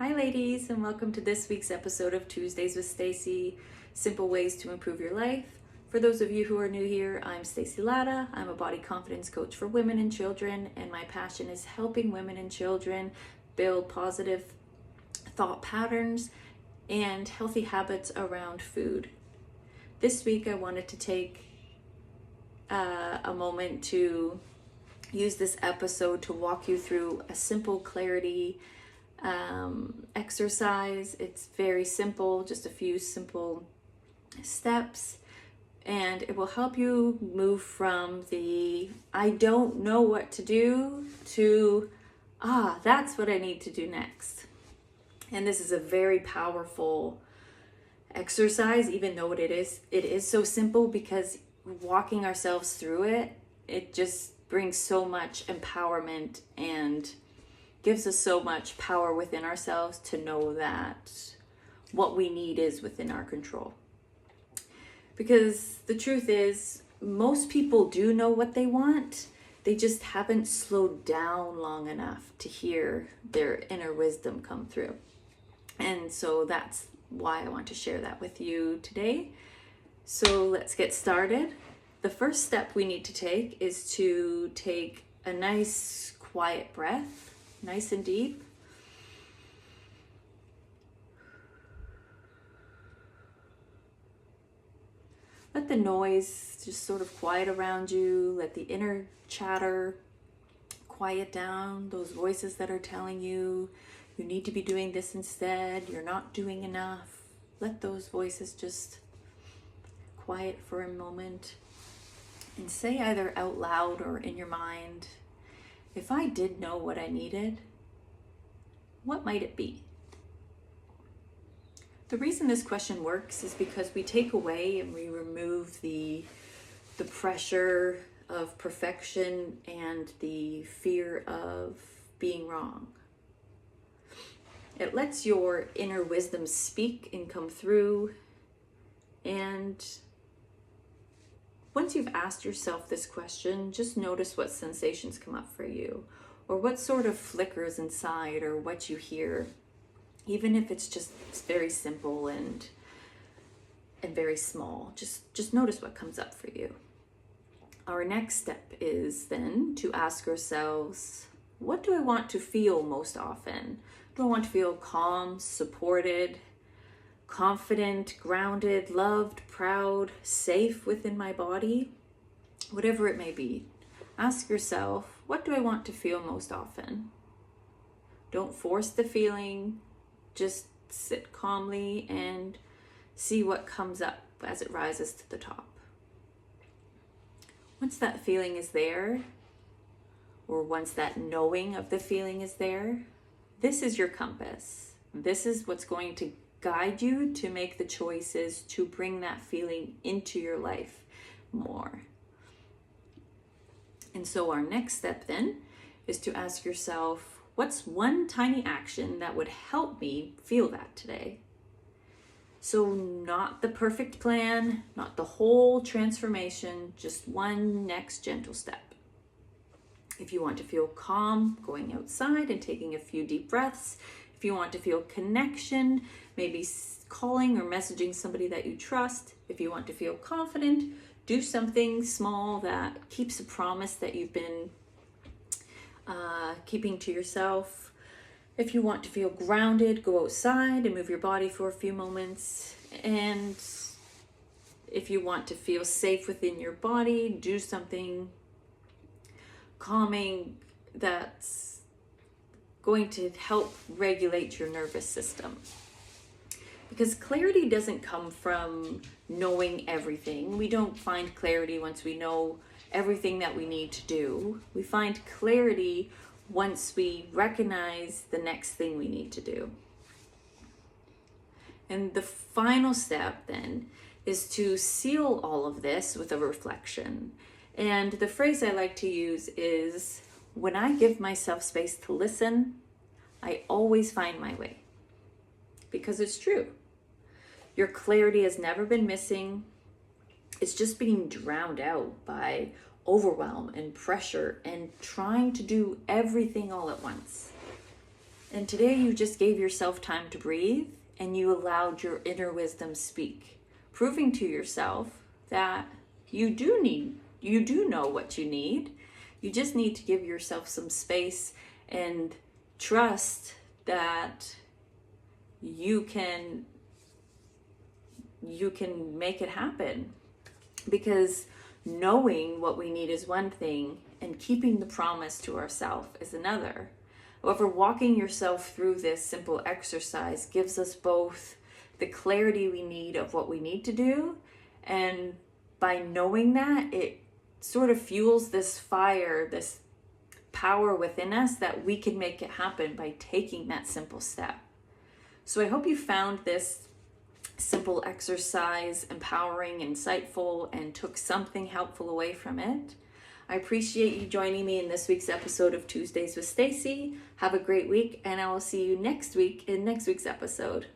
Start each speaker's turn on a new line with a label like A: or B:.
A: Hi ladies, and welcome to this week's episode of Tuesdays with Stacy, Simple Ways to Improve Your Life. For those of you who are new here, I'm Stacy Latta. I'm a body confidence coach for women and children, and my passion is helping women and children build positive thought patterns and healthy habits around food. This week I wanted to take a moment to use this episode to walk you through a simple clarity exercise. It's very simple, just a few simple steps, and it will help you move from the I don't know what to do to that's what I need to do next. And this is a very powerful exercise, even though it is so simple, because walking ourselves through it just brings so much empowerment and gives us so much power within ourselves to know that what we need is within our control. Because the truth is, most people do know what they want. They just haven't slowed down long enough to hear their inner wisdom come through. And so that's why I want to share that with you today. So let's get started. The first step we need to take is to take a nice quiet breath. Nice and deep. Let the noise just sort of quiet around you. Let the inner chatter quiet down. Those voices that are telling you you need to be doing this instead, you're not doing enough. Let those voices just quiet for a moment and say either out loud or in your mind, if I did know what I needed, what might it be? The reason this question works is because we take away and we remove the pressure of perfection and the fear of being wrong. It lets your inner wisdom speak and come through. And once you've asked yourself this question, just notice what sensations come up for you, or what sort of flickers inside, or what you hear, even if it's very simple and very small. Just notice what comes up for you. Our next step is then to ask ourselves, what do I want to feel most often? Do I want to feel calm, supported, confident, grounded, loved, proud, safe within my body? Whatever it may be, ask yourself, what do I want to feel most often? Don't force the feeling, just sit calmly and see what comes up as it rises to the top. Once that feeling is there, or once that knowing of the feeling is there, this is your compass. This is what's going to guide you to make the choices to bring that feeling into your life more. And so our next step then is to ask yourself, what's one tiny action that would help me feel that today? So not the perfect plan, not the whole transformation, just one next gentle step. If you want to feel calm, going outside and taking a few deep breaths. If you want to feel connection, maybe calling or messaging somebody that you trust. If you want to feel confident, do something small that keeps a promise that you've been keeping to yourself. If you want to feel grounded, go outside and move your body for a few moments. And if you want to feel safe within your body, do something calming that's going to help regulate your nervous system. Because clarity doesn't come from knowing everything. We don't find clarity once we know everything that we need to do. We find clarity once we recognize the next thing we need to do. And the final step then is to seal all of this with a reflection. And the phrase I like to use is, when I give myself space to listen, I always find my way. Because it's true. Your clarity has never been missing. It's just being drowned out by overwhelm and pressure and trying to do everything all at once. And today you just gave yourself time to breathe and you allowed your inner wisdom speak, proving to yourself that you do know what you need. You just need to give yourself some space and trust that you can make it happen. Because knowing what we need is one thing and keeping the promise to ourselves is another. However, walking yourself through this simple exercise gives us both the clarity we need of what we need to do, and by knowing that, it sort of fuels this fire, this power within us that we can make it happen by taking that simple step. So I hope you found this simple exercise empowering, insightful, and took something helpful away from it. I appreciate you joining me in this week's episode of Tuesdays with Stacy. Have a great week, and I will see you next week in next week's episode.